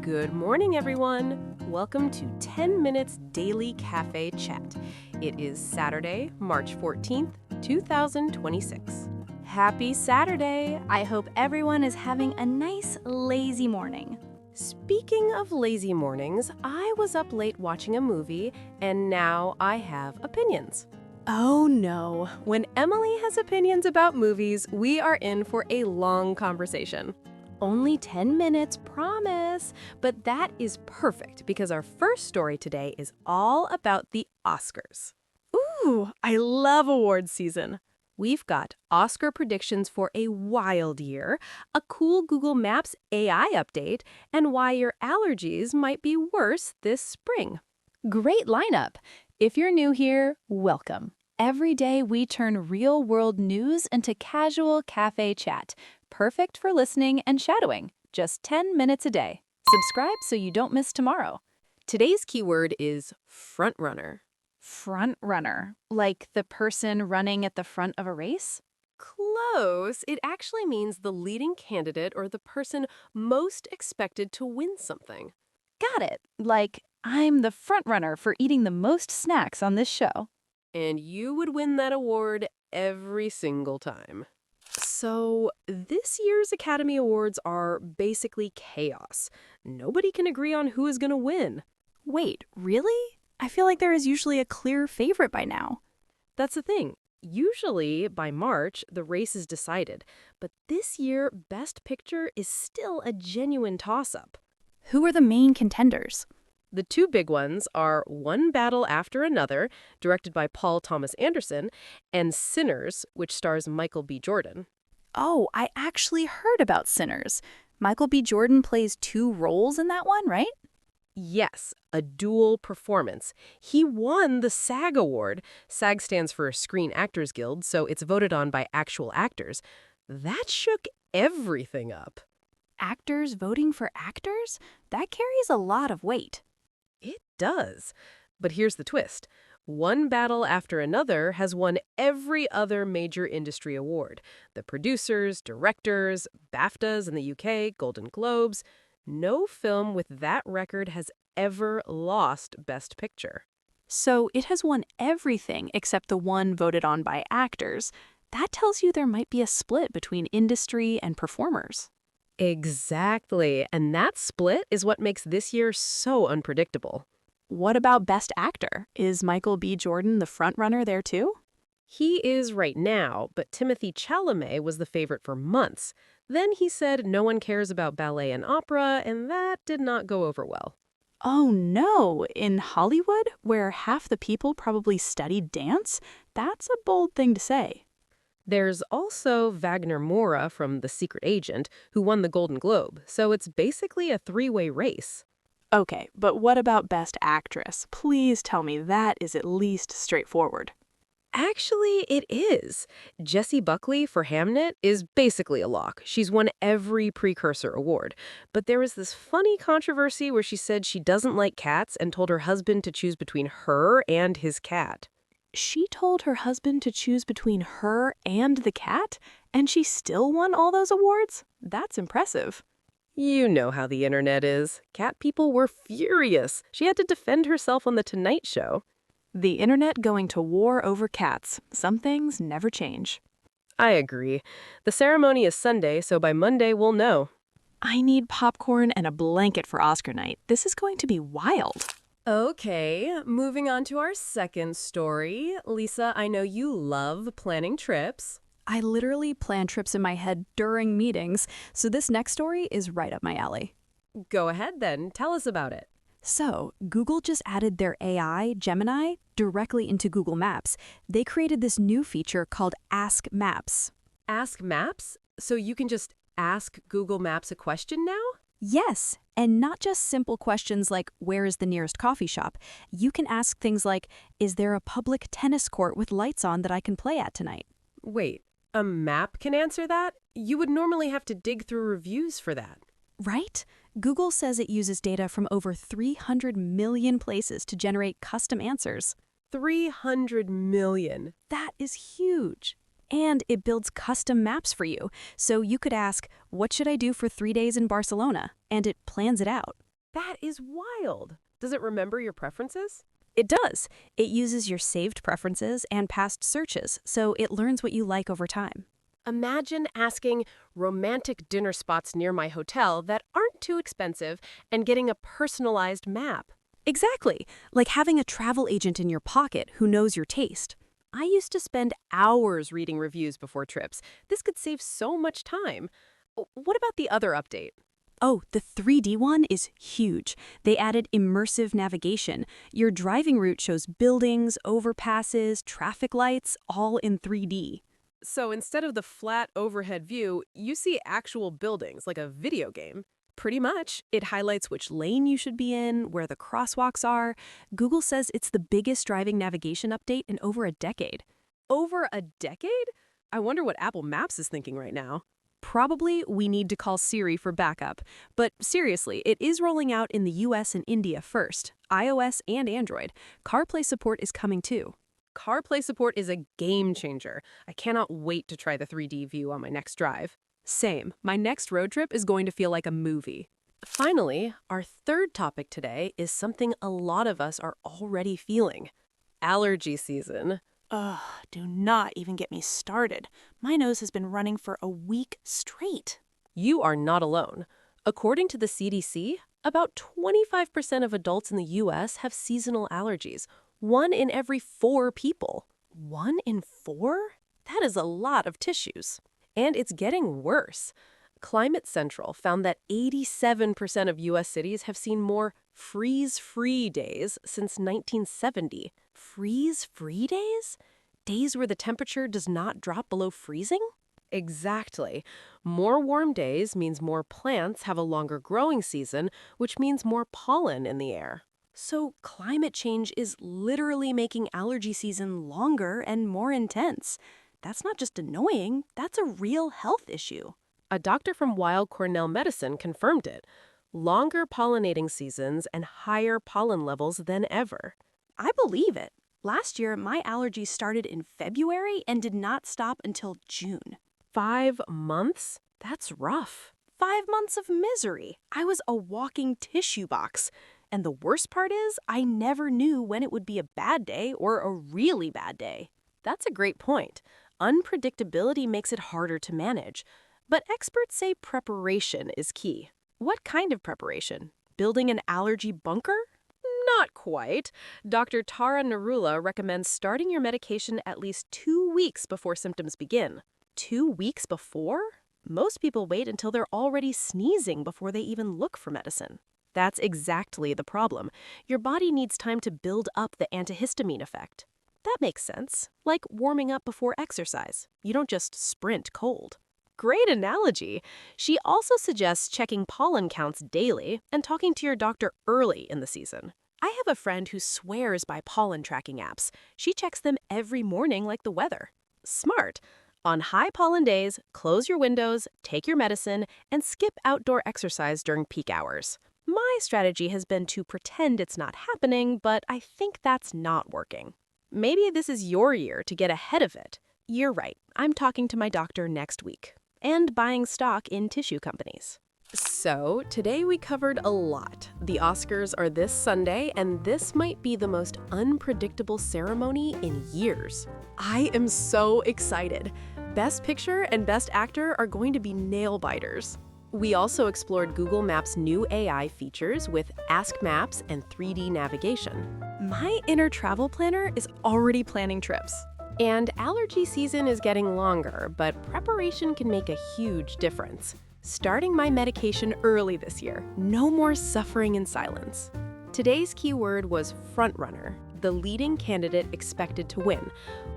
Good morning, everyone. Welcome to 10 Minutes Daily Cafe Chat. It is Saturday, March 14th, 2026. Happy Saturday! I hope everyone is having a nice, lazy morning. Speaking of lazy mornings, I was up late watching a movie, and now I have opinions. Oh no, when Emily has opinions about movies, we are in for a long conversation. Only 10 minutes, promise. But that is perfect because our first story today is all about the Oscars. Ooh, I love awards season. We've got Oscar predictions for a wild year, a cool Google Maps AI update, and why your allergies might be worse this spring. Great lineup. If you're new here, welcome. Every day we turn real-world news into casual cafe chat, perfect for listening and shadowing. Just 10 minutes a day. Subscribe so you don't miss tomorrow. Today's keyword is frontrunner. Frontrunner, like the person running at the front of a race? Close. It actually means the leading candidate or the person most expected to win something. Got it. Like, I'm the frontrunner for eating the most snacks on this show. And you would win that award every single time. So, this year's Academy Awards are basically chaos. Nobody can agree on who is going to win. Wait, really? I feel like there is usually a clear favorite by now. That's the thing. Usually, by March, the race is decided. But this year, Best Picture is still a genuine toss-up. Who are the main contenders? The two big ones are One Battle After Another, directed by Paul Thomas Anderson, and Sinners, which stars Michael B. Jordan. Oh, I actually heard about Sinners. Michael B. Jordan plays two roles in that one, right? Yes, a dual performance. He won the SAG Award. SAG stands for Screen Actors Guild, so it's voted on by actual actors. That shook everything up. Actors voting for actors? That carries a lot of weight. It does. But here's the twist. One Battle After Another has won every other major industry award. The producers, directors, BAFTAs in the UK, Golden Globes. No film with that record has ever lost Best Picture. So it has won everything except the one voted on by actors. That tells you there might be a split between industry and performers. Exactly. And that split is what makes this year so unpredictable. What about Best Actor? Is Michael B. Jordan the frontrunner there too? He is right now, but Timothée Chalamet was the favorite for months. Then he said no one cares about ballet and opera, and that did not go over well. Oh no, in Hollywood, where half the people probably studied dance? That's a bold thing to say. There's also Wagner Moura from The Secret Agent, who won the Golden Globe, so it's basically a three-way race. Okay, but what about Best Actress? Please tell me that is at least straightforward. Actually, it is. Jessie Buckley for Hamnet is basically a lock. She's won every precursor award. But there was this funny controversy where she said she doesn't like cats and told her husband to choose between her and his cat. She told her husband to choose between her and the cat, and she still won all those awards? That's impressive. You know how the internet is. Cat people were furious. She had to defend herself on The Tonight Show. The internet going to war over cats. Some things never change. I agree. The ceremony is Sunday, so by Monday we'll know. I need popcorn and a blanket for Oscar night. This is going to be wild. Okay, moving on to our second story. Lisa, I know you love planning trips. I literally plan trips in my head during meetings, so this next story is right up my alley. Go ahead then, tell us about it. So, Google just added their AI, Gemini, directly into Google Maps. They created this new feature called Ask Maps. Ask Maps? So you can just ask Google Maps a question now? Yes, and not just simple questions like, where is the nearest coffee shop? You can ask things like, is there a public tennis court with lights on that I can play at tonight? Wait, a map can answer that? You would normally have to dig through reviews for that. Right? Google says it uses data from over 300 million places to generate custom answers. 300 million. That is huge. And it builds custom maps for you. So you could ask, what should I do for 3 days in Barcelona? And it plans it out. That is wild. Does it remember your preferences? It does. It uses your saved preferences and past searches, so it learns what you like over time. Imagine asking romantic dinner spots near my hotel that aren't too expensive and getting a personalized map. Exactly, like having a travel agent in your pocket who knows your taste. I used to spend hours reading reviews before trips. This could save so much time. What about the other update? Oh, the 3D one is huge. They added immersive navigation. Your driving route shows buildings, overpasses, traffic lights, all in 3D. So instead of the flat overhead view, you see actual buildings, like a video game. Pretty much. It highlights which lane you should be in, where the crosswalks are. Google says it's the biggest driving navigation update in over a decade. Over a decade? I wonder what Apple Maps is thinking right now. Probably we need to call Siri for backup. But seriously, it is rolling out in the US and India first, iOS and Android. CarPlay support is coming too. CarPlay support is a game changer. I cannot wait to try the 3D view on my next drive. Same. My next road trip is going to feel like a movie. Finally, our third topic today is something a lot of us are already feeling. Allergy season. Ugh, do not even get me started. My nose has been running for a week straight. You are not alone. According to the CDC, about 25% of adults in the U.S. have seasonal allergies. 1 in every 4 people. 1 in 4? That is a lot of tissues. And it's getting worse. Climate Central found that 87% of U.S. cities have seen more freeze-free days since 1970. Freeze-free days? Days where the temperature does not drop below freezing? Exactly. More warm days means more plants have a longer growing season, which means more pollen in the air. So climate change is literally making allergy season longer and more intense. That's not just annoying, that's a real health issue. A doctor from Weill Cornell Medicine confirmed it. Longer pollinating seasons and higher pollen levels than ever. I believe it. Last year, my allergies started in February and did not stop until June. 5 months? That's rough. 5 months of misery. I was a walking tissue box. And the worst part is, I never knew when it would be a bad day or a really bad day. That's a great point. Unpredictability makes it harder to manage. But experts say preparation is key. What kind of preparation? Building an allergy bunker? Not quite. Dr. Tara Narula recommends starting your medication at least 2 weeks before symptoms begin. 2 weeks before? Most people wait until they're already sneezing before they even look for medicine. That's exactly the problem. Your body needs time to build up the antihistamine effect. That makes sense. Like warming up before exercise. You don't just sprint cold. Great analogy. She also suggests checking pollen counts daily and talking to your doctor early in the season. I have a friend who swears by pollen tracking apps. She checks them every morning like the weather. Smart. On high pollen days, close your windows, take your medicine, and skip outdoor exercise during peak hours. My strategy has been to pretend it's not happening, but I think that's not working. Maybe this is your year to get ahead of it. You're right. I'm talking to my doctor next week. And buying stock in tissue companies. So, today we covered a lot. The Oscars are this Sunday, and this might be the most unpredictable ceremony in years. I am so excited. Best Picture and Best Actor are going to be nail-biters. We also explored Google Maps' new AI features with Ask Maps and 3D navigation. My inner travel planner is already planning trips. And allergy season is getting longer, but preparation can make a huge difference. Starting my medication early this year. No more suffering in silence. Today's keyword was frontrunner, the leading candidate expected to win.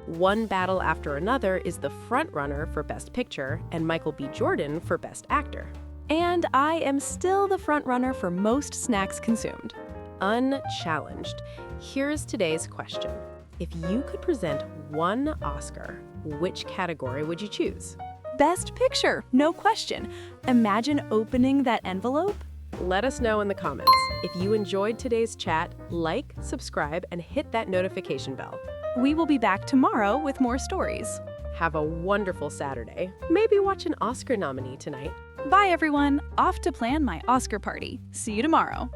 One battle after another is the frontrunner for Best Picture and Michael B. Jordan for Best Actor. And I am still the frontrunner for most snacks consumed. Unchallenged. Here's today's question. If you could present one Oscar, which category would you choose? Best Picture, no question. Imagine opening that envelope. Let us know in the comments. If you enjoyed today's chat, like, subscribe, and hit that notification bell. We will be back tomorrow with more stories. Have a wonderful Saturday. Maybe watch an Oscar nominee tonight. Bye, everyone. Off to plan my Oscar party. See you tomorrow.